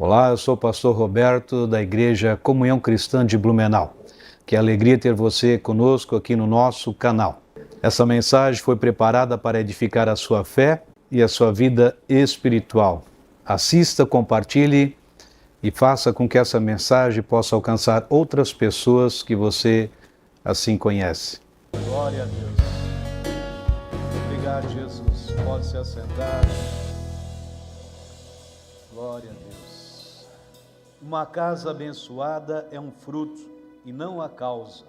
Olá, eu sou o pastor Roberto da Igreja Comunhão Cristã de Blumenau. Que alegria ter você conosco aqui no nosso canal. Essa mensagem foi preparada para edificar a sua fé e a sua vida espiritual. Assista, compartilhe e faça com que essa mensagem possa alcançar outras pessoas que você assim conhece. Glória a Deus. Obrigado, Jesus. Pode se assentar. Glória a Deus. Uma casa abençoada é um fruto e não a causa.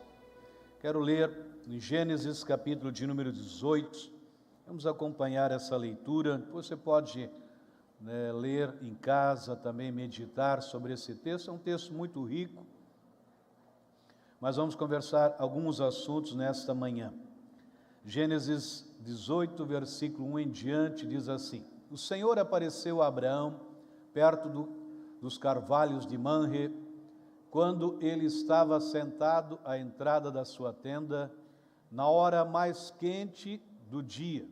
Quero ler em Gênesis capítulo de número 18. Vamos acompanhar essa leitura. Você pode ler em casa, também meditar sobre esse texto. É um texto muito rico. Mas vamos conversar alguns assuntos nesta manhã. Gênesis 18, versículo 1 em diante, diz assim: O Senhor apareceu a Abraão perto dos carvalhos de Manre, quando ele estava sentado à entrada da sua tenda, na hora mais quente do dia.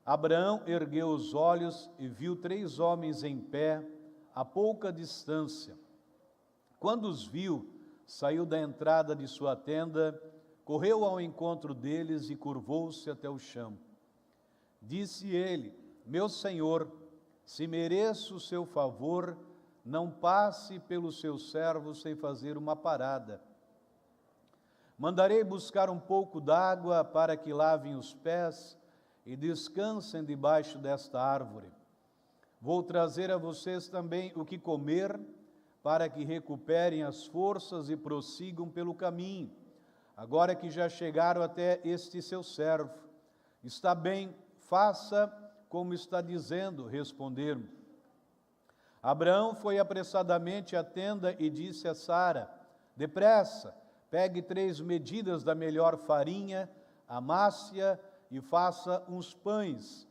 Abraão ergueu os olhos e viu 3 homens em pé, a pouca distância. Quando os viu, saiu da entrada de sua tenda, correu ao encontro deles e curvou-se até o chão. Disse ele: Meu senhor, se mereço o seu favor, não passe pelos seus servos sem fazer uma parada. Mandarei buscar um pouco d'água para que lavem os pés e descansem debaixo desta árvore. Vou trazer a vocês também o que comer, para que recuperem as forças e prossigam pelo caminho, agora que já chegaram até este seu servo. Está bem, faça como está dizendo, responderam. Abraão foi apressadamente à tenda e disse a Sara: Depressa, pegue 3 medidas da melhor farinha, amasse-a e faça uns pães.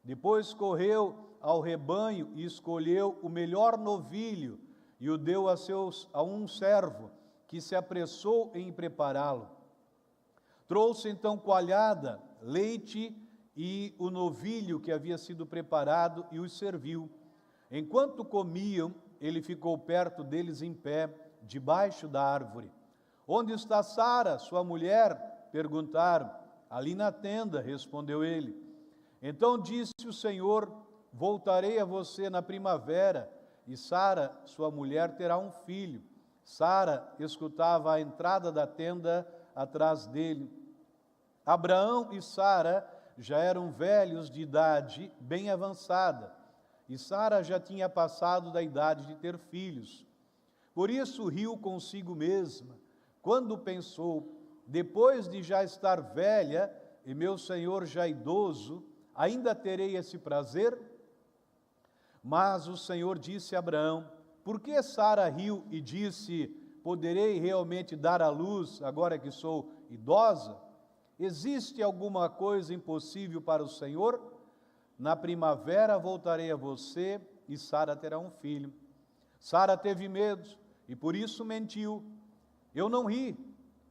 Depois correu ao rebanho e escolheu o melhor novilho e o deu a um servo, que se apressou em prepará-lo. Trouxe então coalhada, leite e o novilho que havia sido preparado e os serviu. Enquanto comiam, ele ficou perto deles em pé, debaixo da árvore. Onde está Sara, sua mulher? Perguntaram. Ali na tenda, respondeu ele. Então disse o Senhor: Voltarei a você na primavera, e Sara, sua mulher, terá um filho. Sara escutava a entrada da tenda atrás dele. Abraão e Sara já eram velhos de idade bem avançada, e Sara já tinha passado da idade de ter filhos. Por isso riu consigo mesma, quando pensou: depois de já estar velha e meu senhor já idoso, ainda terei esse prazer? Mas o Senhor disse a Abraão: Por que Sara riu e disse: Poderei realmente dar à luz agora que sou idosa? Existe alguma coisa impossível para o Senhor? Na primavera voltarei a você e Sara terá um filho. Sara teve medo e por isso mentiu. Eu não ri,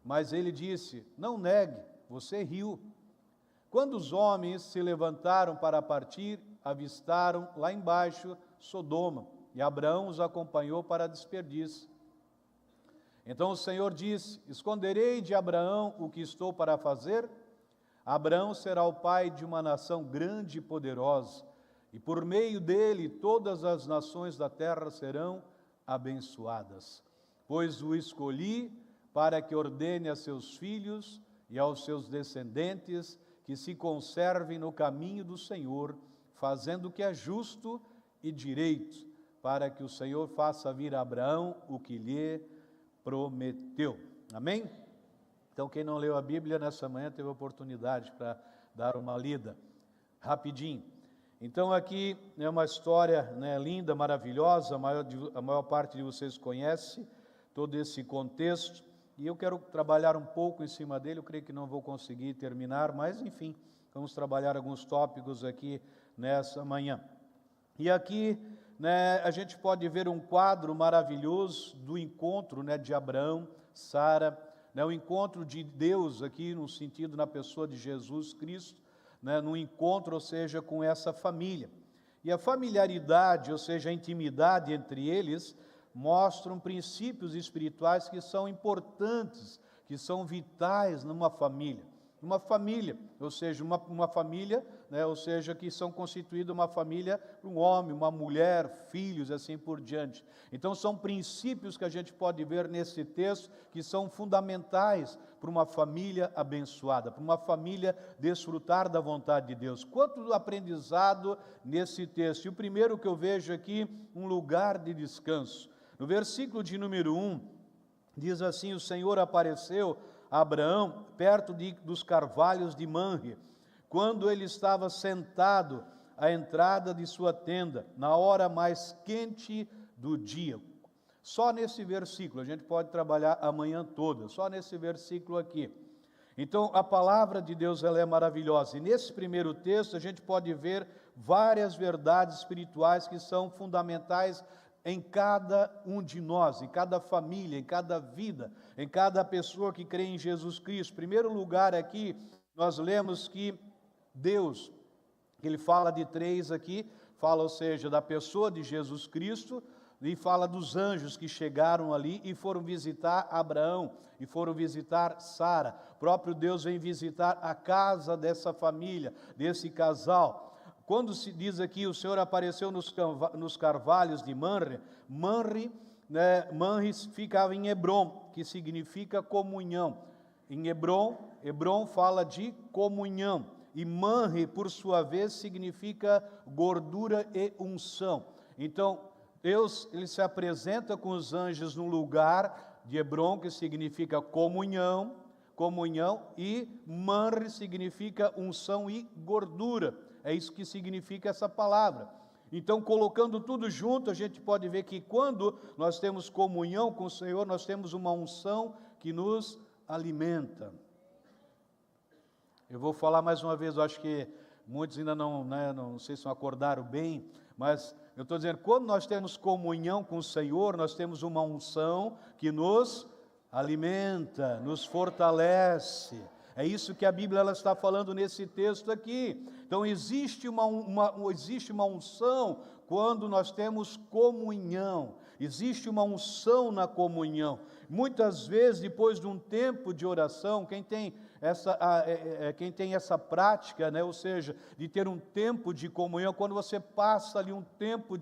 mas ele disse: Não negue, você riu. Quando os homens se levantaram para partir, avistaram lá embaixo Sodoma, e Abraão os acompanhou para a desperdício. Então o Senhor disse: Esconderei de Abraão o que estou para fazer? Abraão será o pai de uma nação grande e poderosa, e por meio dele todas as nações da terra serão abençoadas. Pois o escolhi para que ordene a seus filhos e aos seus descendentes que se conservem no caminho do Senhor, fazendo o que é justo e direito, para que o Senhor faça vir a Abraão o que lhe prometeu. Amém? Então, quem não leu a Bíblia nessa manhã teve a oportunidade para dar uma lida rapidinho. Então, aqui é uma história linda, maravilhosa, a maior parte de vocês conhece todo esse contexto, e eu quero trabalhar um pouco em cima dele. Eu creio que não vou conseguir terminar, mas enfim, vamos trabalhar alguns tópicos aqui nessa manhã. E aqui a gente pode ver um quadro maravilhoso do encontro de Abraão, Sara, o encontro de Deus aqui no sentido na pessoa de Jesus Cristo, no encontro, ou seja, com essa família. E a familiaridade, ou seja, a intimidade entre eles, mostram princípios espirituais que são importantes, que são vitais numa família. Uma família, ou seja, uma família, né, ou seja, que são constituídas uma família, um homem, uma mulher, filhos, assim por diante. Então são princípios que a gente pode ver nesse texto que são fundamentais para uma família abençoada, para uma família desfrutar da vontade de Deus. Quanto aprendizado nesse texto. E o primeiro que eu vejo aqui, um lugar de descanso. No versículo de número 1, diz assim: o Senhor apareceu a Abraão perto dos carvalhos de Manre, quando ele estava sentado à entrada de sua tenda, na hora mais quente do dia. Só nesse versículo, a gente pode trabalhar a manhã toda, só nesse versículo aqui. Então, a palavra de Deus, ela é maravilhosa, e nesse primeiro texto a gente pode ver várias verdades espirituais que são fundamentais em cada um de nós, em cada família, em cada vida, em cada pessoa que crê em Jesus Cristo. Em primeiro lugar aqui, nós lemos que Deus, ele fala de três aqui, fala, ou seja, da pessoa de Jesus Cristo, e fala dos anjos que chegaram ali e foram visitar Abraão, e foram visitar Sara. O próprio Deus vem visitar a casa dessa família, desse casal. Quando se diz aqui, o Senhor apareceu nos carvalhos de Manre, Manre ficava em Hebrom, que significa comunhão. Em Hebrom fala de comunhão. E Manre, por sua vez, significa gordura e unção. Então, Deus, ele se apresenta com os anjos num lugar de Hebrom, que significa comunhão, e Manre significa unção e gordura. É isso que significa essa palavra. Então, colocando tudo junto, a gente pode ver que quando nós temos comunhão com o Senhor, nós temos uma unção que nos alimenta. Eu vou falar mais uma vez, eu acho que muitos ainda não sei se não acordaram bem, mas eu estou dizendo, quando nós temos comunhão com o Senhor, nós temos uma unção que nos alimenta, nos fortalece. É isso que a Bíblia ela está falando nesse texto aqui. Então existe uma unção quando nós temos comunhão. Existe uma unção na comunhão. Muitas vezes, depois de um tempo de oração, quem tem essa prática, né, ou seja, de ter um tempo de comunhão, quando você passa ali um tempo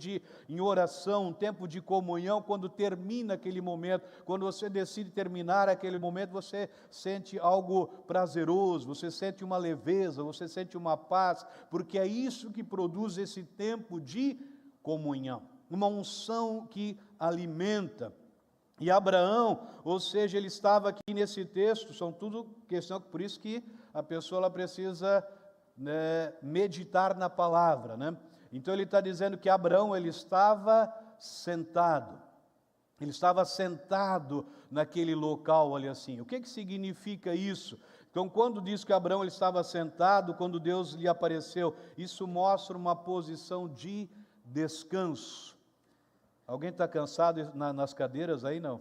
em oração, um tempo de comunhão, quando termina aquele momento, quando você decide terminar aquele momento, você sente algo prazeroso, você sente uma leveza, você sente uma paz, porque é isso que produz esse tempo de comunhão, uma unção que alimenta. E Abraão, ou seja, ele estava aqui nesse texto, são tudo questão, por isso que a pessoa ela precisa, né, meditar na palavra, né? Então ele está dizendo que Abraão, ele estava sentado naquele local ali assim. O que significa isso? Então quando diz que Abraão ele estava sentado, quando Deus lhe apareceu, isso mostra uma posição de descanso. Alguém está cansado nas cadeiras aí? Não?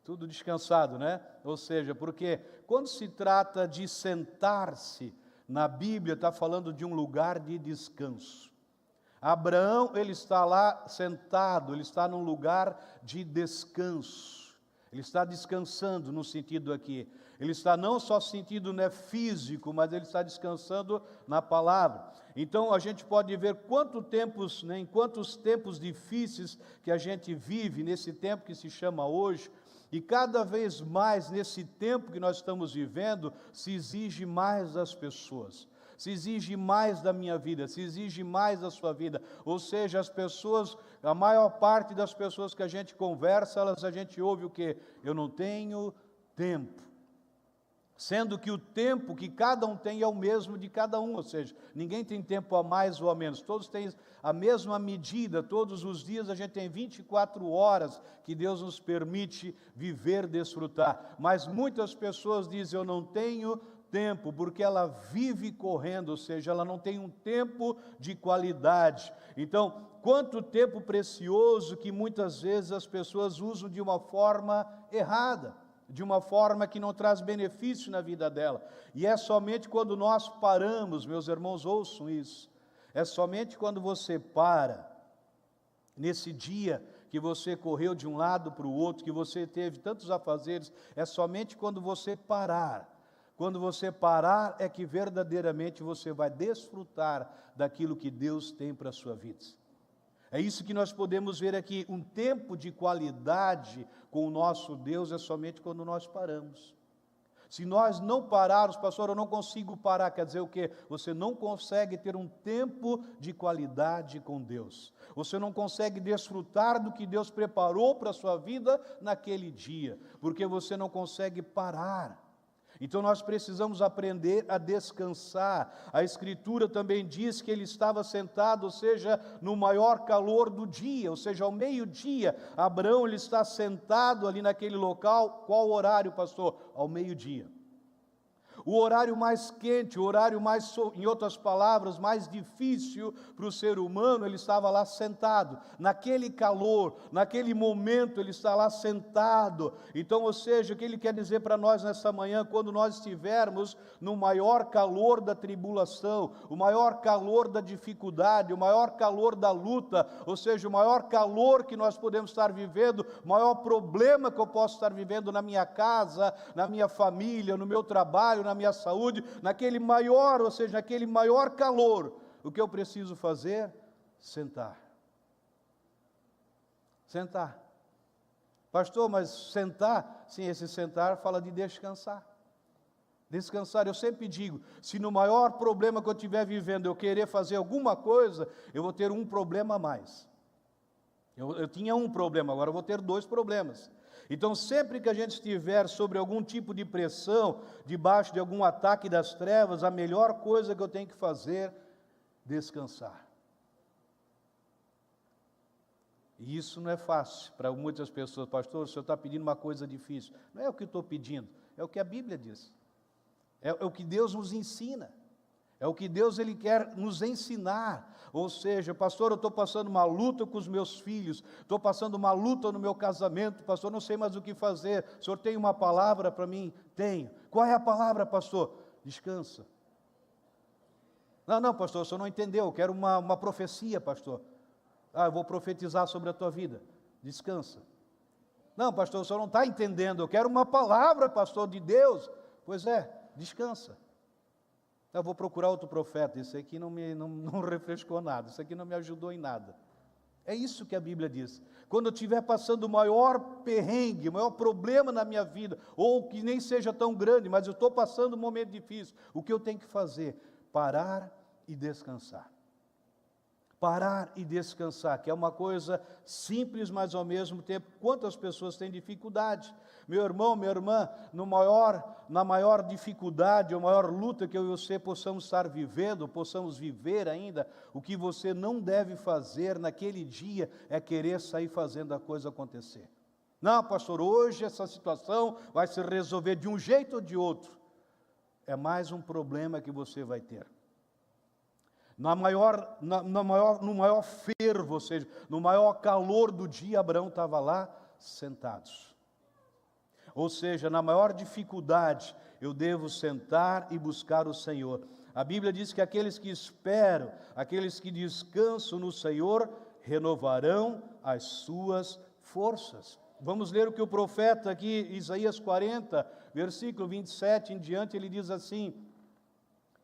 Tudo descansado, né? Ou seja, porque quando se trata de sentar-se, na Bíblia está falando de um lugar de descanso. Abraão, ele está lá sentado, ele está num lugar de descanso. Ele está descansando no sentido aqui. Ele está não só sentido, né, físico, mas ele está descansando na palavra. Então a gente pode ver em quantos tempos difíceis que a gente vive nesse tempo que se chama hoje, e cada vez mais nesse tempo que nós estamos vivendo, se exige mais das pessoas. Se exige mais da minha vida, se exige mais da sua vida. Ou seja, as pessoas, a maior parte das pessoas que a gente conversa, a gente ouve o quê? Eu não tenho tempo. Sendo que o tempo que cada um tem é o mesmo de cada um, ou seja, ninguém tem tempo a mais ou a menos, todos têm a mesma medida, todos os dias a gente tem 24 horas que Deus nos permite viver, desfrutar. Mas muitas pessoas dizem, eu não tenho tempo, porque ela vive correndo, ou seja, ela não tem um tempo de qualidade. Então, quanto tempo precioso que muitas vezes as pessoas usam de uma forma errada, de uma forma que não traz benefício na vida dela. E é somente quando nós paramos, meus irmãos, ouçam isso, É somente quando você para, nesse dia que você correu de um lado para o outro, que você teve tantos afazeres, é somente quando você parar. Quando você parar é que verdadeiramente você vai desfrutar daquilo que Deus tem para a sua vida. É isso que nós podemos ver aqui, um tempo de qualidade com o nosso Deus é somente quando nós paramos. Se nós não pararmos, pastor, eu não consigo parar, quer dizer o quê? Você não consegue ter um tempo de qualidade com Deus. Você não consegue desfrutar do que Deus preparou para a sua vida naquele dia, porque você não consegue parar. Então nós precisamos aprender a descansar. A Escritura também diz que ele estava sentado, ou seja, no maior calor do dia, ou seja, ao meio-dia. Abraão, ele está sentado ali naquele local. Qual horário, pastor? Ao meio-dia. O horário mais quente, o horário mais, em outras palavras, mais difícil para o ser humano, ele estava lá sentado, naquele calor, naquele momento ele está lá sentado. Então, ou seja, o que ele quer dizer para nós nessa manhã, quando nós estivermos no maior calor da tribulação, o maior calor da dificuldade, o maior calor da luta, ou seja, o maior calor que nós podemos estar vivendo, o maior problema que eu posso estar vivendo na minha casa, na minha família, no meu trabalho, na minha saúde, naquele maior, ou seja, naquele maior calor, o que eu preciso fazer? Sentar. Sentar. Pastor, mas sentar? Sim, esse sentar fala de descansar. Descansar, eu sempre digo, se no maior problema que eu estiver vivendo eu querer fazer alguma coisa, eu vou ter um problema a mais. Eu tinha um problema, agora eu vou ter 2 problemas. Então, sempre que a gente estiver sobre algum tipo de pressão, debaixo de algum ataque das trevas, a melhor coisa que eu tenho que fazer é descansar. E isso não é fácil para muitas pessoas. Pastor, o senhor está pedindo uma coisa difícil. Não é o que eu estou pedindo, é o que a Bíblia diz. É o que Deus nos ensina. É o que Deus ele quer nos ensinar. Ou seja, pastor, eu estou passando uma luta com os meus filhos, estou passando uma luta no meu casamento, pastor, não sei mais o que fazer. O senhor tem uma palavra para mim? Tenho. Qual é a palavra, pastor? Descansa. Não, pastor, o senhor não entendeu, eu quero uma profecia, pastor. Eu vou profetizar sobre a tua vida. Descansa. Não, pastor, o senhor não está entendendo, eu quero uma palavra, pastor, de Deus. Pois é, descansa. Eu vou procurar outro profeta, isso aqui não refrescou nada, isso aqui não me ajudou em nada. É isso que a Bíblia diz. Quando eu estiver passando o maior perrengue, o maior problema na minha vida, ou que nem seja tão grande, mas eu estou passando um momento difícil, o que eu tenho que fazer? Parar e descansar. Parar e descansar, que é uma coisa simples, mas ao mesmo tempo, quantas pessoas têm dificuldade? Meu irmão, minha irmã, na maior dificuldade, ou maior luta que eu e você possamos estar vivendo, possamos viver ainda, o que você não deve fazer naquele dia é querer sair fazendo a coisa acontecer. Não, pastor, hoje essa situação vai se resolver de um jeito ou de outro. É mais um problema que você vai ter. No maior fervo, ou seja, no maior calor do dia, Abraão estava lá sentados. Ou seja, na maior dificuldade, eu devo sentar e buscar o Senhor. A Bíblia diz que aqueles que esperam, aqueles que descansam no Senhor, renovarão as suas forças. Vamos ler o que o profeta aqui, Isaías 40, versículo 27 em diante, ele diz assim,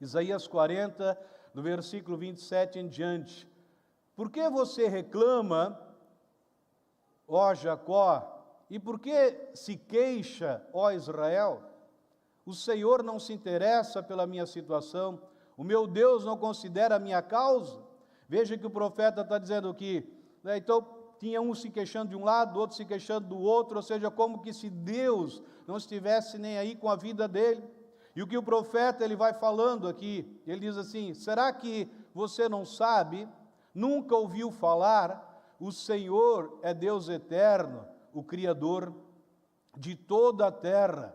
Isaías 40, do versículo 27 em diante: por que você reclama, ó Jacó, e por que se queixa, ó Israel? O Senhor não se interessa pela minha situação, o meu Deus não considera a minha causa. Veja que o profeta está dizendo aqui, né? Então tinha um se queixando de um lado, outro se queixando do outro, ou seja, como que se Deus não estivesse nem aí com a vida dele. E o que o profeta ele vai falando aqui, ele diz assim: será que você não sabe, nunca ouviu falar, o Senhor é Deus eterno, o Criador de toda a terra,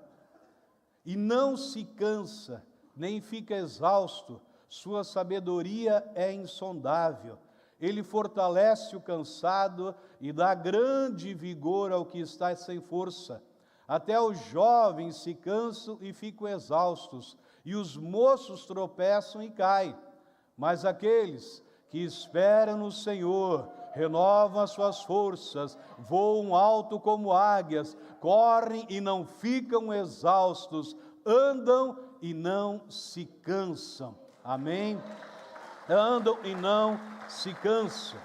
e não se cansa, nem fica exausto, sua sabedoria é insondável. Ele fortalece o cansado e dá grande vigor ao que está sem força. Até os jovens se cansam e ficam exaustos, e os moços tropeçam e caem. Mas aqueles que esperam no Senhor renovam as suas forças, voam alto como águias, correm e não ficam exaustos, andam e não se cansam. Amém? Andam e não se cansam.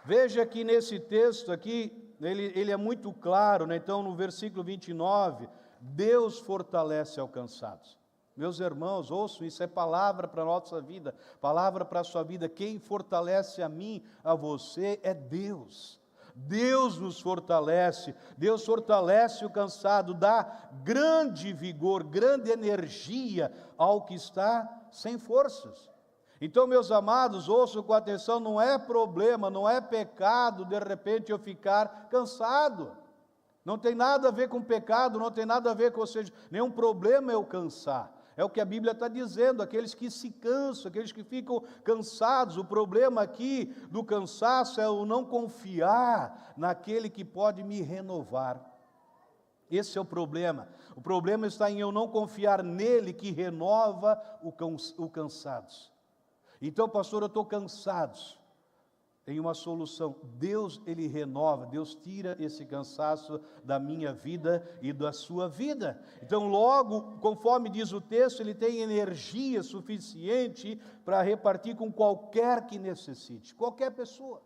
Veja que nesse texto aqui, ele é muito claro, né? Então no versículo 29, Deus fortalece alcançados. Meus irmãos, ouçam, isso é palavra para a nossa vida, palavra para a sua vida. Quem fortalece a mim, a você, é Deus. Deus nos fortalece, Deus fortalece o cansado, dá grande vigor, grande energia ao que está sem forças. Então, meus amados, ouçam com atenção, não é problema, não é pecado, de repente eu ficar cansado. Não tem nada a ver com pecado, não tem nada a ver com, ou seja, nenhum problema eu cansar. É o que a Bíblia está dizendo, aqueles que se cansam, aqueles que ficam cansados. O problema aqui do cansaço é o não confiar naquele que pode me renovar. Esse é o problema. O problema está em eu não confiar nele que renova o cansados. Então, pastor, eu estou cansado. Tem uma solução. Deus, Ele renova, Deus tira esse cansaço da minha vida e da sua vida. Então, logo, conforme diz o texto, Ele tem energia suficiente para repartir com qualquer que necessite, qualquer pessoa,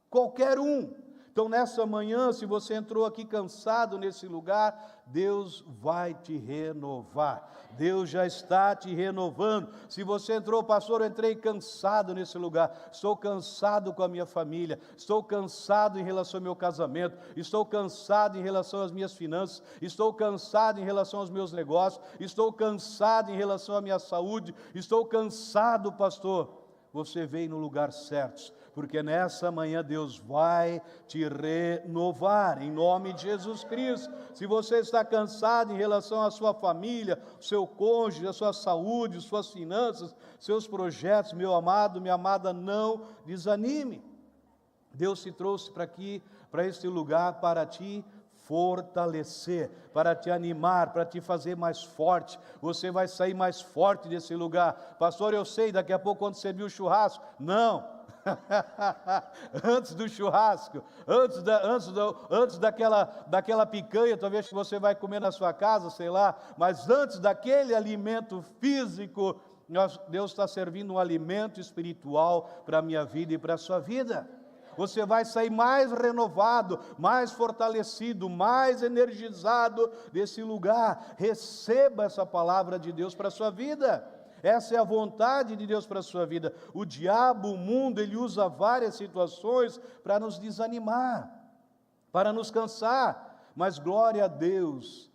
qualquer um. Então, nessa manhã, se você entrou aqui cansado nesse lugar, Deus vai te renovar. Deus já está te renovando. Se você entrou, pastor, eu entrei cansado nesse lugar. Estou cansado com a minha família. Estou cansado em relação ao meu casamento. Estou cansado em relação às minhas finanças. Estou cansado em relação aos meus negócios. Estou cansado em relação à minha saúde. Estou cansado, pastor. Você veio no lugar certo, porque nessa manhã Deus vai te renovar, em nome de Jesus Cristo. Se você está cansado em relação à sua família, seu cônjuge, a sua saúde, suas finanças, seus projetos, meu amado, minha amada, não desanime. Deus te trouxe para aqui, para este lugar, para te fortalecer, para te animar, para te fazer mais forte. Você vai sair mais forte desse lugar. Pastor, eu sei, daqui a pouco quando você viu o churrasco, não. Antes do churrasco, antes daquela picanha, talvez que você vai comer na sua casa, sei lá, mas antes daquele alimento físico, Deus está servindo um alimento espiritual para a minha vida e para a sua vida. Você vai sair mais renovado, mais fortalecido, mais energizado desse lugar. Receba essa palavra de Deus para a sua vida. Essa é a vontade de Deus para a sua vida. O diabo, o mundo, ele usa várias situações para nos desanimar, para nos cansar. Mas glória a Deus,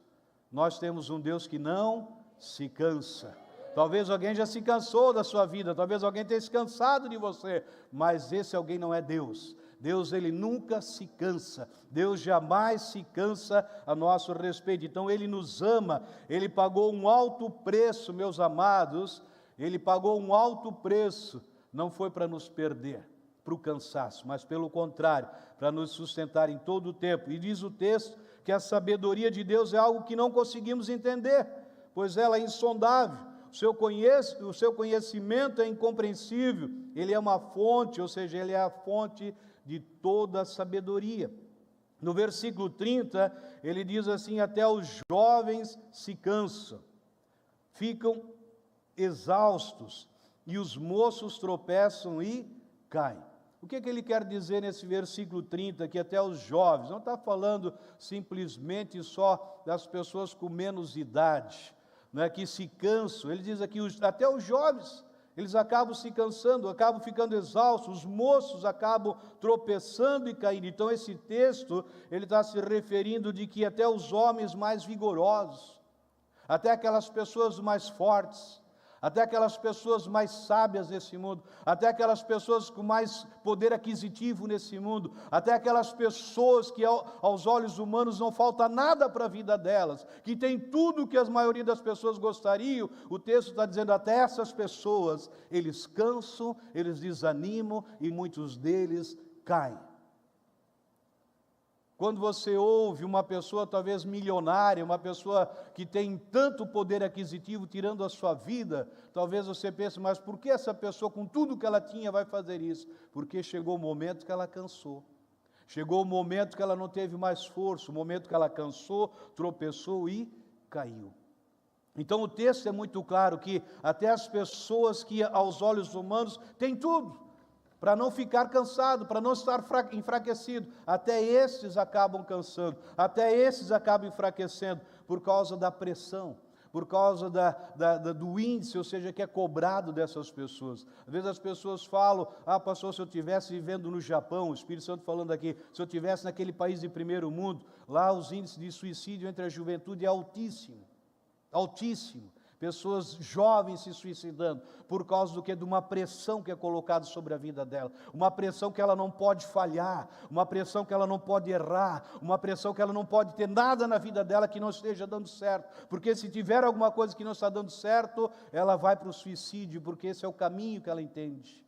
nós temos um Deus que não se cansa. Talvez alguém já se cansou da sua vida, talvez alguém tenha se cansado de você, mas esse alguém não é Deus. Deus, Ele nunca se cansa, Deus jamais se cansa a nosso respeito. Então Ele nos ama, Ele pagou um alto preço, meus amados, Ele pagou um alto preço, não foi para nos perder, para o cansaço, mas pelo contrário, para nos sustentar em todo o tempo. E diz o texto que a sabedoria de Deus é algo que não conseguimos entender, pois ela é insondável. O seu conhecimento é incompreensível, ele é uma fonte, ou seja, ele é a fonte de toda a sabedoria. No versículo 30, ele diz assim: até os jovens se cansam, ficam exaustos, e os moços tropeçam e caem. O que ele quer dizer nesse versículo 30, que até os jovens, não está falando simplesmente só das pessoas com menos idade, não é, que se cansam. Ele diz aqui, até os jovens, eles acabam se cansando, acabam ficando exaustos, os moços acabam tropeçando e caindo. Então esse texto, ele está se referindo de que até os homens mais vigorosos, até aquelas pessoas mais fortes, até aquelas pessoas mais sábias nesse mundo, até aquelas pessoas com mais poder aquisitivo nesse mundo, até aquelas pessoas que aos olhos humanos não falta nada para a vida delas, que tem tudo que a maioria das pessoas gostariam, o texto está dizendo, até essas pessoas, eles cansam, eles desanimam e muitos deles caem. Quando você ouve uma pessoa talvez milionária, uma pessoa que tem tanto poder aquisitivo tirando a sua vida, talvez você pense, mas por que essa pessoa com tudo que ela tinha vai fazer isso? Porque chegou o momento que ela cansou. Chegou o momento que ela não teve mais força, o momento que ela cansou, tropeçou e caiu. Então o texto é muito claro que até as pessoas que aos olhos humanos têm tudo, para não ficar cansado, para não estar enfraquecido, até esses acabam cansando, até esses acabam enfraquecendo, por causa da pressão, por causa do índice, ou seja, que é cobrado dessas pessoas. Às vezes as pessoas falam, pastor, se eu estivesse vivendo no Japão, o Espírito Santo falando aqui, se eu estivesse naquele país de primeiro mundo, lá os índices de suicídio entre a juventude é altíssimo, altíssimo. Pessoas jovens se suicidando, por causa do que? De uma pressão que é colocada sobre a vida dela, uma pressão que ela não pode falhar, uma pressão que ela não pode errar, uma pressão que ela não pode ter nada na vida dela que não esteja dando certo, porque se tiver alguma coisa que não está dando certo, ela vai para o suicídio, porque esse é o caminho que ela entende,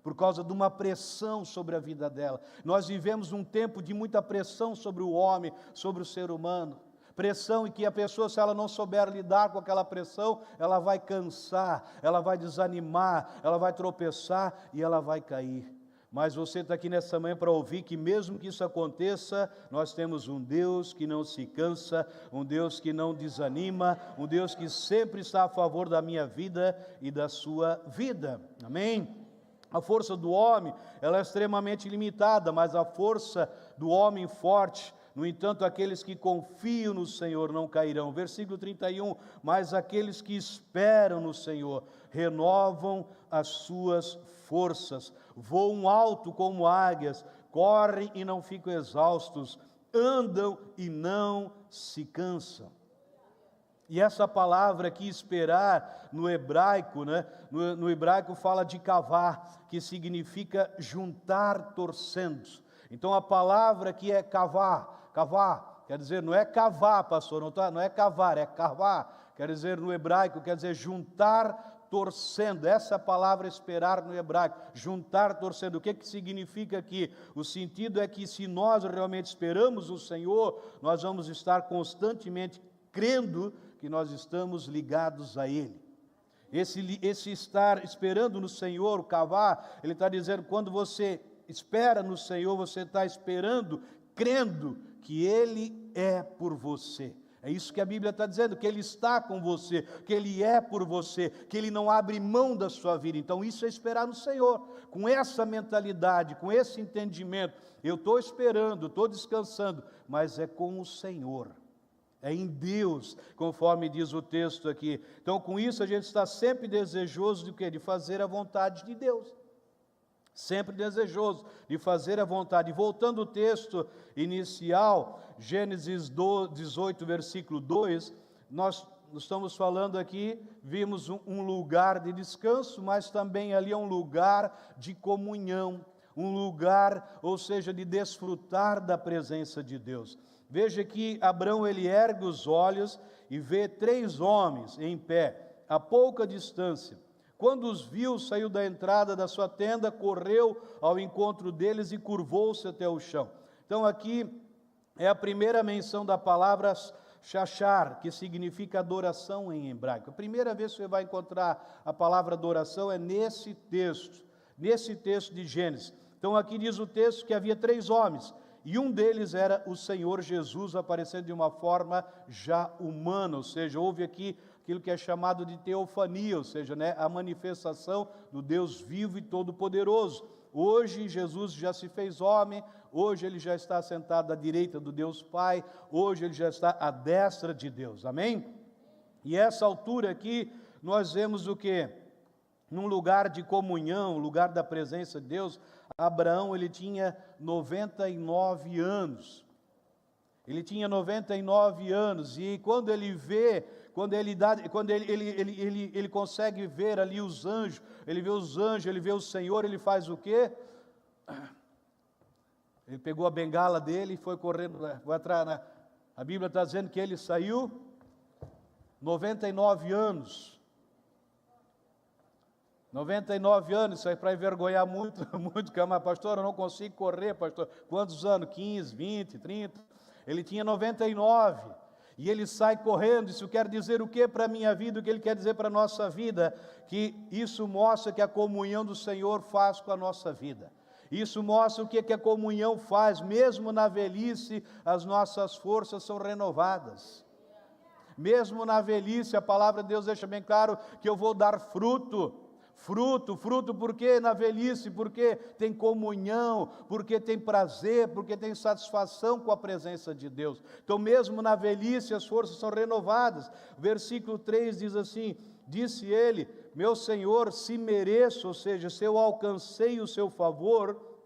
por causa de uma pressão sobre a vida dela. Nós vivemos um tempo de muita pressão sobre o homem, sobre o ser humano, pressão em que a pessoa, se ela não souber lidar com aquela pressão, ela vai cansar, ela vai desanimar, ela vai tropeçar e ela vai cair. Mas você está aqui nessa manhã para ouvir que mesmo que isso aconteça, nós temos um Deus que não se cansa, um Deus que não desanima, um Deus que sempre está a favor da minha vida e da sua vida. Amém? A força do homem, ela é extremamente limitada, mas a força do homem forte, no entanto, aqueles que confiam no Senhor não cairão. Versículo 31, mas aqueles que esperam no Senhor renovam as suas forças, voam alto como águias, correm e não ficam exaustos, andam e não se cansam. E essa palavra aqui, esperar, no hebraico, no hebraico fala de cavar, que significa juntar torcendo. Então a palavra aqui é cavar, quer dizer, não é cavar, pastor, não é cavar, é cavar, quer dizer no hebraico, quer dizer juntar torcendo, essa é a palavra esperar no hebraico, juntar torcendo. O que significa aqui? O sentido é que se nós realmente esperamos o Senhor, nós vamos estar constantemente crendo que nós estamos ligados a Ele. Esse estar esperando no Senhor, o cavar, ele está dizendo, quando você espera no Senhor, você está esperando, crendo que Ele é por você. É isso que a Bíblia está dizendo, que Ele está com você, que Ele é por você, que Ele não abre mão da sua vida. Então isso é esperar no Senhor, com essa mentalidade, com esse entendimento. Eu estou esperando, estou descansando, mas é com o Senhor. É em Deus, conforme diz o texto aqui. Então com isso a gente está sempre desejoso de quê? De fazer a vontade de Deus. Sempre desejoso de fazer a vontade. E voltando ao texto inicial, Gênesis 18, versículo 2, nós estamos falando aqui, vimos um lugar de descanso, mas também ali é um lugar de comunhão, um lugar, ou seja, de desfrutar da presença de Deus. Veja que Abraão, ele ergue os olhos e vê 3 homens em pé, a pouca distância. Quando os viu, saiu da entrada da sua tenda, correu ao encontro deles e curvou-se até o chão. Então aqui é a primeira menção da palavra shachar, que significa adoração em hebraico. A primeira vez que você vai encontrar a palavra adoração é nesse texto de Gênesis. Então aqui diz o texto que havia 3 homens, e um deles era o Senhor Jesus, aparecendo de uma forma já humana, ou seja, houve aqui aquilo que é chamado de teofania, ou seja, a manifestação do Deus vivo e todo-poderoso. Hoje Jesus já se fez homem, hoje Ele já está sentado à direita do Deus Pai, hoje Ele já está à destra de Deus, amém? E essa altura aqui, nós vemos o quê? Num lugar de comunhão, lugar da presença de Deus, Abraão, ele tinha 99 anos. Ele tinha 99 anos, e quando ele vê, quando ele consegue ver ali os anjos, ele vê o Senhor, ele faz o quê? Ele pegou a bengala dele e foi correndo, foi atrás, a Bíblia está dizendo que ele saiu 99 anos. 99 anos, isso aí para envergonhar muito, muito, mas pastor, eu não consigo correr, pastor. Quantos anos? 15, 20, 30? Ele tinha 99, e ele sai correndo. Isso quer dizer o que para a minha vida? O que ele quer dizer para a nossa vida? Que isso mostra que a comunhão do Senhor faz com a nossa vida. Isso mostra o que a comunhão faz, mesmo na velhice, as nossas forças são renovadas. Mesmo na velhice, a palavra de Deus deixa bem claro que eu vou dar fruto. Fruto, porque na velhice, porque tem comunhão, porque tem prazer, porque tem satisfação com a presença de Deus. Então mesmo na velhice as forças são renovadas. Versículo 3 diz assim: disse ele, meu Senhor, se mereço, ou seja, se eu alcancei o seu favor,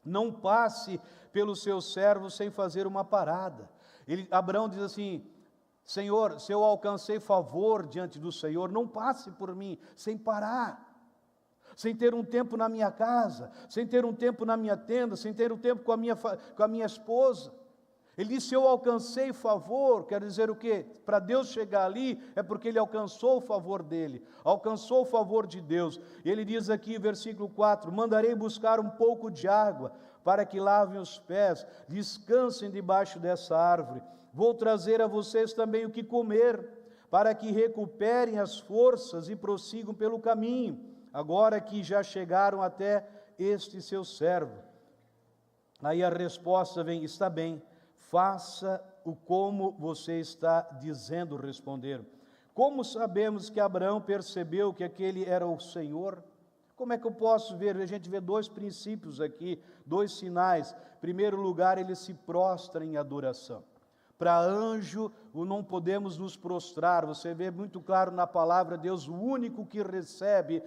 não passe pelo seu servo sem fazer uma parada. Abraão diz assim: Senhor, se eu alcancei favor diante do Senhor, não passe por mim sem parar. Sem ter um tempo na minha casa, sem ter um tempo na minha tenda, sem ter um tempo com a minha esposa. Ele disse, se eu alcancei favor, quer dizer o quê? Para Deus chegar ali, é porque ele alcançou o favor dele, alcançou o favor de Deus. Ele diz aqui, versículo 4, mandarei buscar um pouco de água, para que lavem os pés, descansem debaixo dessa árvore. Vou trazer a vocês também o que comer, para que recuperem as forças e prossigam pelo caminho, agora que já chegaram até este seu servo. Aí a resposta vem, está bem, faça o como você está dizendo, responderam. Como sabemos que Abraão percebeu que aquele era o Senhor? Como é que eu posso ver? A gente vê dois princípios aqui, dois sinais. Em primeiro lugar, ele se prostra em adoração. Para anjo, não podemos nos prostrar. Você vê muito claro na palavra de Deus, o único que recebe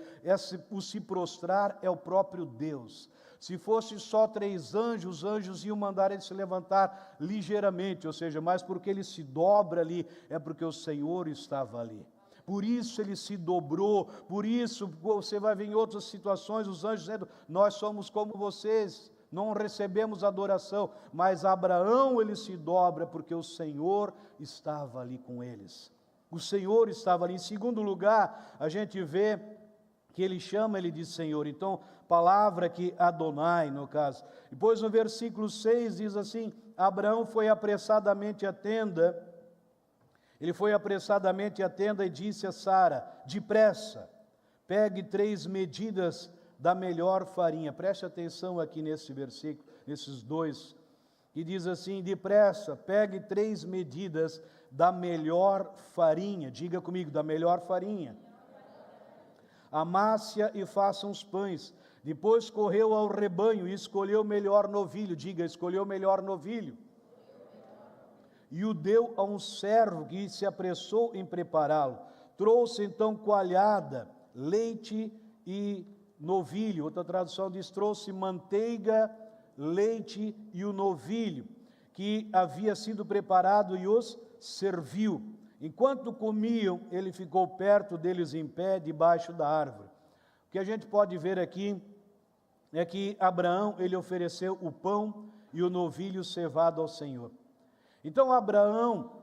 o se prostrar é o próprio Deus. Se fosse só 3 anjos, os anjos iam mandar ele se levantar ligeiramente, ou seja, mas porque ele se dobra ali, é porque o Senhor estava ali. Por isso ele se dobrou, por isso você vai ver em outras situações, os anjos dizendo, nós somos como vocês, não recebemos adoração, mas Abraão ele se dobra porque o Senhor estava ali com eles. O Senhor estava ali. Em segundo lugar, a gente vê que ele chama ele de Senhor. Então, palavra que Adonai, no caso. Depois no versículo 6 diz assim, Abraão foi apressadamente à tenda, ele foi apressadamente à tenda e disse a Sara, depressa, pegue 3 medidas da melhor farinha. Preste atenção aqui nesse versículo, nesses dois, que diz assim, depressa, pegue 3 medidas da melhor farinha. Diga comigo, da melhor farinha. Amasse-a e faça uns pães. Depois correu ao rebanho e escolheu o melhor novilho. Diga, escolheu o melhor novilho. E o deu a um servo que se apressou em prepará-lo. Trouxe então coalhada, leite e novilho. Outra tradução diz, trouxe manteiga, leite e o novilho, que havia sido preparado e os serviu. Enquanto comiam, ele ficou perto deles em pé, debaixo da árvore. O que a gente pode ver aqui é que Abraão, ele ofereceu o pão e o novilho cevado ao Senhor. Então Abraão,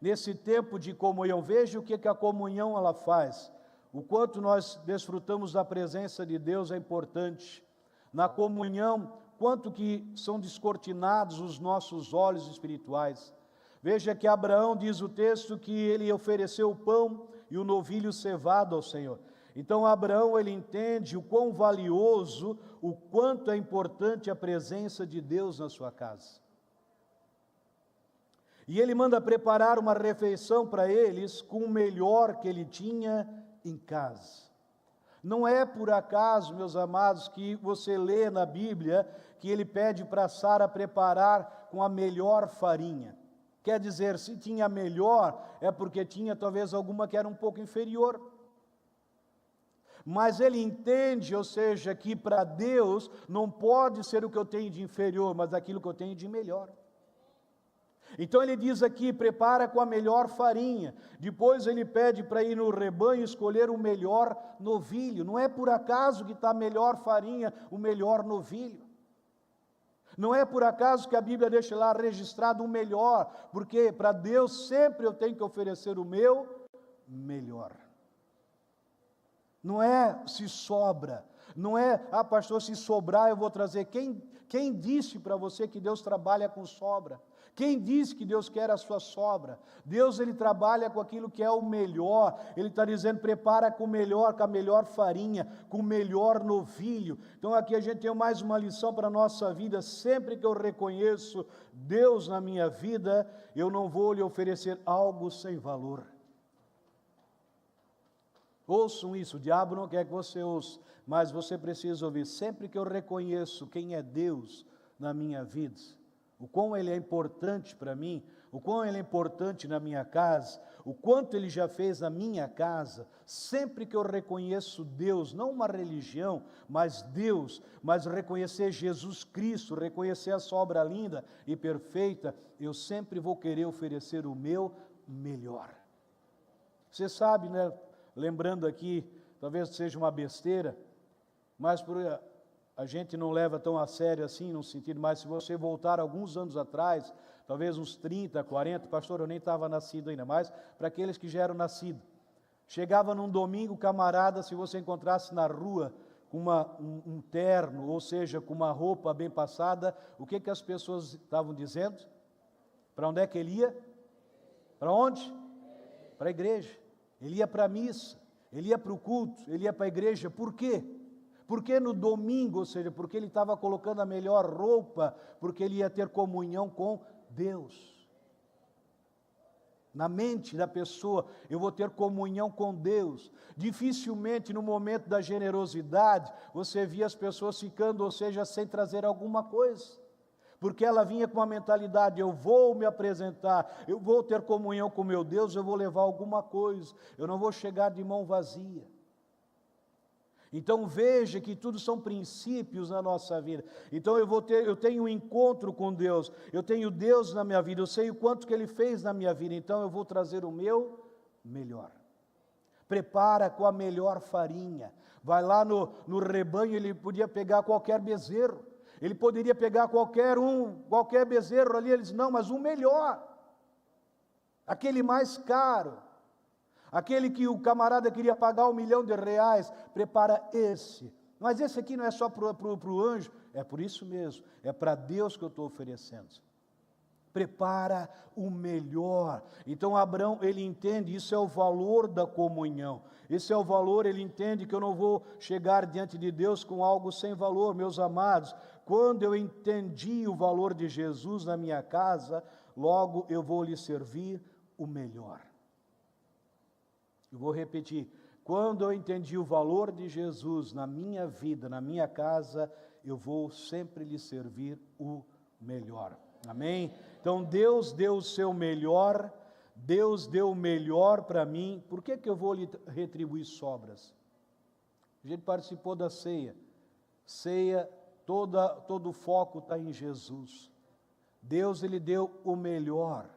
nesse tempo de comunhão, veja o que a comunhão ela faz. O quanto nós desfrutamos da presença de Deus é importante. Na comunhão, quanto que são descortinados os nossos olhos espirituais. Veja que Abraão, diz o texto, que ele ofereceu o pão e o novilho cevado ao Senhor. Então Abraão, ele entende o quão valioso, o quanto é importante a presença de Deus na sua casa. E ele manda preparar uma refeição para eles com o melhor que ele tinha em casa. Não é por acaso, meus amados, que você lê na Bíblia que ele pede para Sara preparar com a melhor farinha. Quer dizer, se tinha melhor, é porque tinha talvez alguma que era um pouco inferior. Mas ele entende, ou seja, que para Deus não pode ser o que eu tenho de inferior, mas aquilo que eu tenho de melhor. Então ele diz aqui, prepara com a melhor farinha. Depois ele pede para ir no rebanho escolher o melhor novilho. Não é por acaso que está a melhor farinha, o melhor novilho. Não é por acaso que a Bíblia deixa lá registrado o melhor, porque para Deus sempre eu tenho que oferecer o meu melhor. Não é se sobra, não é, pastor, se sobrar eu vou trazer. Quem disse para você que Deus trabalha com sobra? Quem disse que Deus quer a sua sobra? Deus, Ele trabalha com aquilo que é o melhor. Ele está dizendo, prepara com o melhor, com a melhor farinha, com o melhor novilho. Então aqui a gente tem mais uma lição para a nossa vida. Sempre que eu reconheço Deus na minha vida, eu não vou lhe oferecer algo sem valor. Ouçam isso, o diabo não quer que você ouça, mas você precisa ouvir. Sempre que eu reconheço quem é Deus na minha vida, o quão Ele é importante para mim, o quão Ele é importante na minha casa, o quanto Ele já fez na minha casa, sempre que eu reconheço Deus, não uma religião, mas Deus, mas reconhecer Jesus Cristo, reconhecer a sua obra linda e perfeita, eu sempre vou querer oferecer o meu melhor. Você sabe, né? Lembrando aqui, talvez seja uma besteira, mas a gente não leva tão a sério assim, no sentido, mas se você voltar alguns anos atrás, talvez uns 30, 40, pastor, eu nem estava nascido ainda, mas para aqueles que já eram nascidos, chegava num domingo, camarada, se você encontrasse na rua com um terno, ou seja, com uma roupa bem passada, o que as pessoas estavam dizendo? Para onde é que ele ia? Para onde? Para a igreja. Ele ia para a missa, ele ia para o culto, ele ia para a igreja. Por quê? Porque no domingo, ou seja, porque ele estava colocando a melhor roupa, porque ele ia ter comunhão com Deus. Na mente da pessoa, eu vou ter comunhão com Deus. Dificilmente no momento da generosidade, você via as pessoas ficando, ou seja, sem trazer alguma coisa. Porque ela vinha com uma mentalidade, eu vou me apresentar, eu vou ter comunhão com meu Deus, eu vou levar alguma coisa, eu não vou chegar de mão vazia. Então veja que tudo são princípios na nossa vida. Então eu tenho um encontro com Deus, eu tenho Deus na minha vida, eu sei o quanto que Ele fez na minha vida, então eu vou trazer o meu melhor. Prepara com a melhor farinha, vai lá no rebanho, ele podia pegar qualquer bezerro, ele poderia pegar qualquer bezerro ali, ele disse, não, mas o melhor, aquele mais caro, aquele que o camarada queria pagar R$1 milhão, prepara esse. Mas esse aqui não é só para o anjo, é por isso mesmo, é para Deus que eu estou oferecendo. Prepara o melhor. Então Abraão, ele entende, isso é o valor da comunhão, esse é o valor, ele entende que eu não vou chegar diante de Deus com algo sem valor. Meus amados, quando eu entendi o valor de Jesus na minha casa, logo eu vou lhe servir o melhor. Eu vou repetir, quando eu entendi o valor de Jesus na minha vida, na minha casa, eu vou sempre lhe servir o melhor. Amém? Então Deus deu o seu melhor, Deus deu o melhor para mim, por que eu vou lhe retribuir sobras? A gente participou da ceia, todo o foco está em Jesus. Deus, Ele deu o melhor.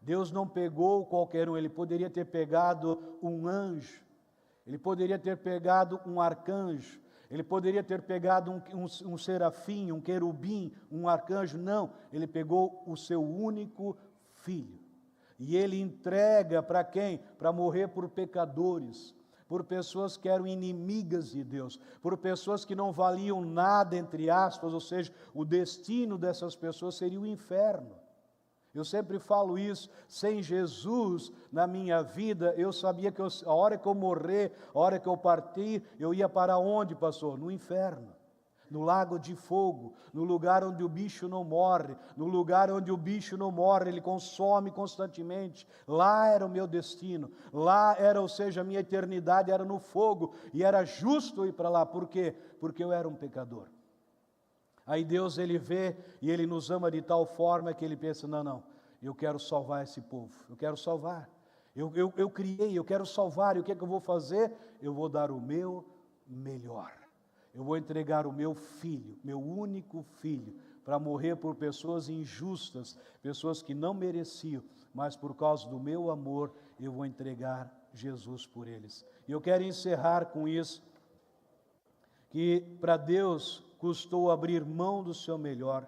Deus não pegou qualquer um, Ele poderia ter pegado um anjo, Ele poderia ter pegado um arcanjo, Ele poderia ter pegado um serafim, um querubim, um arcanjo. Não, Ele pegou o seu único filho. E Ele entrega para quem? Para morrer por pecadores, por pessoas que eram inimigas de Deus, por pessoas que não valiam nada, entre aspas, ou seja, o destino dessas pessoas seria o inferno. Eu sempre falo isso, sem Jesus na minha vida, eu sabia que a hora que eu morrer, a hora que eu partir, eu ia para onde, pastor? No inferno, no lago de fogo, no lugar onde o bicho não morre, no lugar onde o bicho não morre, ele consome constantemente. Lá era o meu destino, lá era, ou seja, a minha eternidade era no fogo, e era justo ir para lá. Por quê? Porque eu era um pecador. Aí Deus, Ele vê e Ele nos ama de tal forma que Ele pensa, não, eu quero salvar esse povo, eu quero salvar, eu criei, eu quero salvar, e o que é que eu vou fazer? Eu vou dar o meu melhor, eu vou entregar o meu filho, meu único filho, para morrer por pessoas injustas, pessoas que não mereciam, mas por causa do meu amor, eu vou entregar Jesus por eles. E eu quero encerrar com isso, que para Deus custou abrir mão do seu melhor,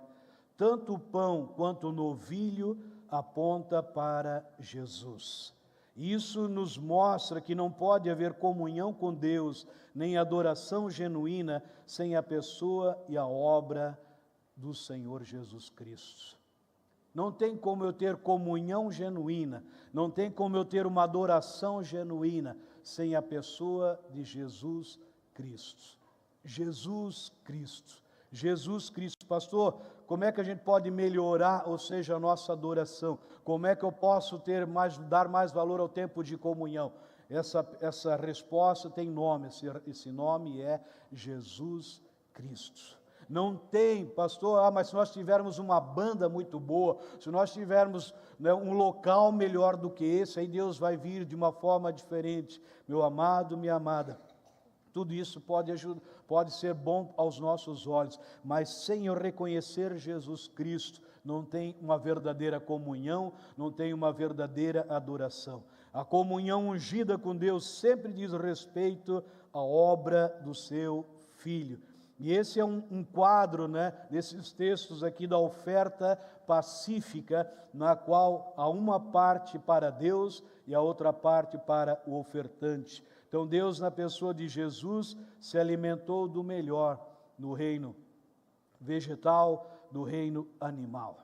tanto o pão quanto o novilho aponta para Jesus. Isso nos mostra que não pode haver comunhão com Deus, nem adoração genuína, sem a pessoa e a obra do Senhor Jesus Cristo. Não tem como eu ter comunhão genuína, não tem como eu ter uma adoração genuína, sem a pessoa de Jesus Cristo. Jesus Cristo. Jesus Cristo. Pastor, como é que a gente pode melhorar, ou seja, a nossa adoração? Como é que eu posso dar mais valor ao tempo de comunhão? Essa resposta tem nome, esse nome é Jesus Cristo. Não tem, pastor, mas se nós tivermos uma banda muito boa, se nós tivermos, né, um local melhor do que esse, aí Deus vai vir de uma forma diferente. Meu amado, minha amada, tudo isso pode ser bom aos nossos olhos, mas sem eu reconhecer Jesus Cristo, não tem uma verdadeira comunhão, não tem uma verdadeira adoração. A comunhão ungida com Deus sempre diz respeito à obra do seu Filho. E esse é um quadro, né, desses textos aqui da oferta pacífica, na qual há uma parte para Deus e a outra parte para o ofertante. Então Deus, na pessoa de Jesus, se alimentou do melhor no reino vegetal, do reino animal.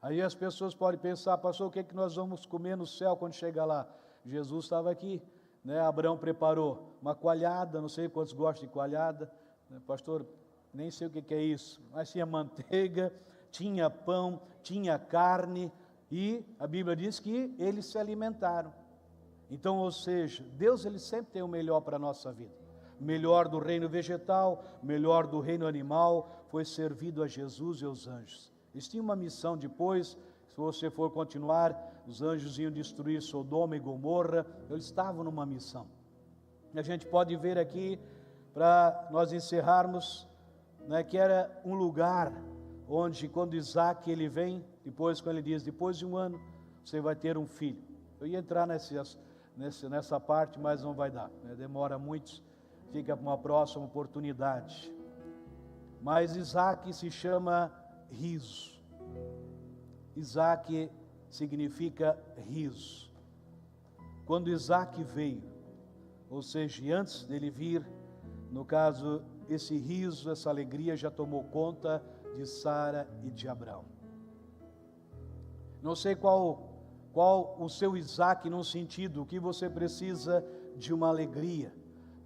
Aí as pessoas podem pensar, pastor, o que é que nós vamos comer no céu quando chegar lá? Jesus estava aqui, né? Abraão preparou uma coalhada, não sei quantos gostam de coalhada, né? Pastor, nem sei o que é isso, mas tinha manteiga, tinha pão, tinha carne, e a Bíblia diz que eles se alimentaram. Então, ou seja, Deus ele sempre tem o melhor para a nossa vida. O melhor do reino vegetal, o melhor do reino animal, foi servido a Jesus e aos anjos. Eles tinham uma missão depois, se você for continuar, os anjos iam destruir Sodoma e Gomorra, eles estavam numa missão. E a gente pode ver aqui, para nós encerrarmos, né, que era um lugar onde quando Isaac ele vem, depois quando ele diz, depois de um ano, você vai ter um filho. Eu ia entrar nessa parte, mas não vai dar, né? Demora muito, fica para uma próxima oportunidade. Mas Isaac se chama riso. Isaac significa riso. Quando Isaac veio, ou seja, antes dele vir, no caso, esse riso, essa alegria já tomou conta de Sara e de Abraão. Não sei qual o seu Isaac num sentido, que você precisa de uma alegria,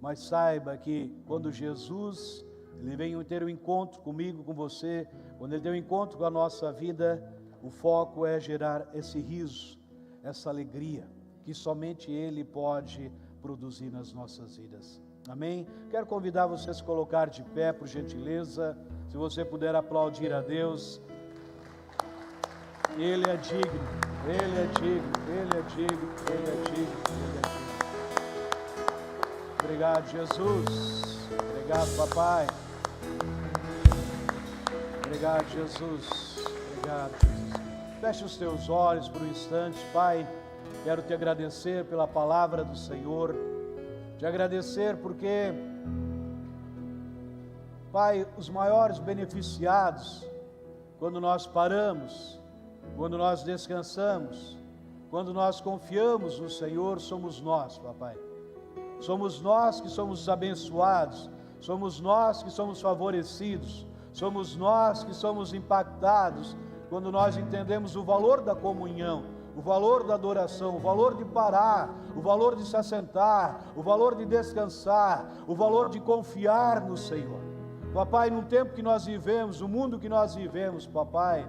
mas saiba que quando Jesus, ele vem ter um encontro comigo, com você, quando ele tem um encontro com a nossa vida, o foco é gerar esse riso, essa alegria, que somente ele pode produzir nas nossas vidas. Amém? Quero convidar você a se colocar de pé, por gentileza, se você puder aplaudir a Deus. Ele é digno, Ele é digno, Ele é digno, Ele é digno, Ele é digno. Obrigado, Jesus. Obrigado, papai. Obrigado, Jesus. Obrigado, Jesus. Feche os teus olhos por um instante, Pai. Quero te agradecer pela palavra do Senhor. Te agradecer porque, Pai, os maiores beneficiados, quando nós paramos, quando nós descansamos, quando nós confiamos no Senhor, somos nós, papai. Somos nós que somos abençoados, somos nós que somos favorecidos, somos nós que somos impactados, quando nós entendemos o valor da comunhão, o valor da adoração, o valor de parar, o valor de se assentar, o valor de descansar, o valor de confiar no Senhor. Papai, no tempo que nós vivemos, o mundo que nós vivemos, papai,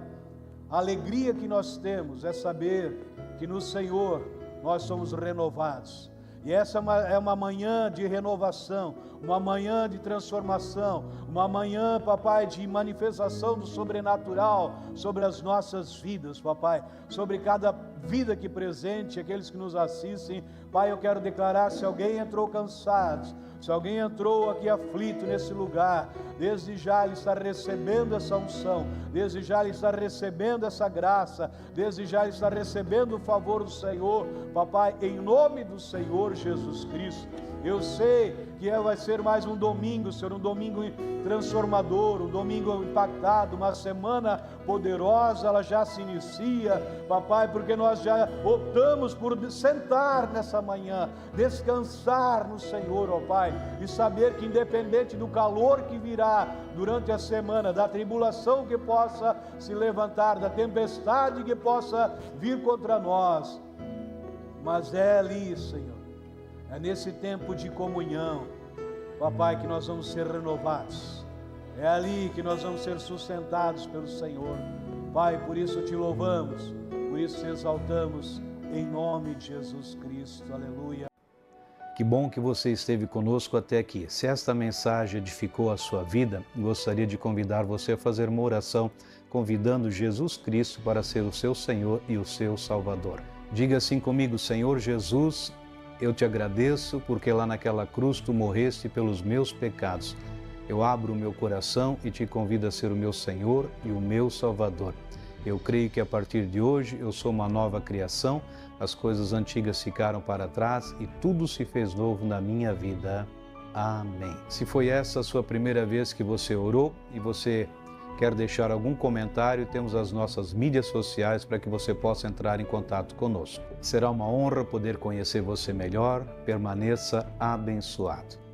a alegria que nós temos é saber que no Senhor nós somos renovados. E essa é uma manhã de renovação, uma manhã de transformação, uma manhã, papai, de manifestação do sobrenatural sobre as nossas vidas, papai, sobre cada vida aqui presente, aqueles que nos assistem. Pai, eu quero declarar, se alguém entrou cansado, se alguém entrou aqui aflito nesse lugar, desde já ele está recebendo essa unção, desde já ele está recebendo essa graça, desde já ele está recebendo o favor do Senhor, papai, em nome do Senhor Jesus Cristo. Eu sei que vai ser mais um domingo, Senhor, um domingo transformador, um domingo impactado, uma semana poderosa, ela já se inicia, papai, porque nós já optamos por sentar nessa manhã, descansar no Senhor, ó Pai, e saber que independente do calor que virá durante a semana, da tribulação que possa se levantar, da tempestade que possa vir contra nós, mas é ali, Senhor, é nesse tempo de comunhão, papai, que nós vamos ser renovados, é ali que nós vamos ser sustentados pelo Senhor, Pai, por isso te louvamos, por isso te exaltamos, em nome de Jesus Cristo, aleluia. Que bom que você esteve conosco até aqui. Se esta mensagem edificou a sua vida, gostaria de convidar você a fazer uma oração, convidando Jesus Cristo para ser o seu Senhor e o seu Salvador. Diga assim comigo: Senhor Jesus, eu te agradeço porque lá naquela cruz tu morreste pelos meus pecados. Eu abro o meu coração e te convido a ser o meu Senhor e o meu Salvador. Eu creio que a partir de hoje eu sou uma nova criação, as coisas antigas ficaram para trás e tudo se fez novo na minha vida. Amém. Se foi essa a sua primeira vez que você orou e você quer deixar algum comentário, temos as nossas mídias sociais para que você possa entrar em contato conosco. Será uma honra poder conhecer você melhor. Permaneça abençoado.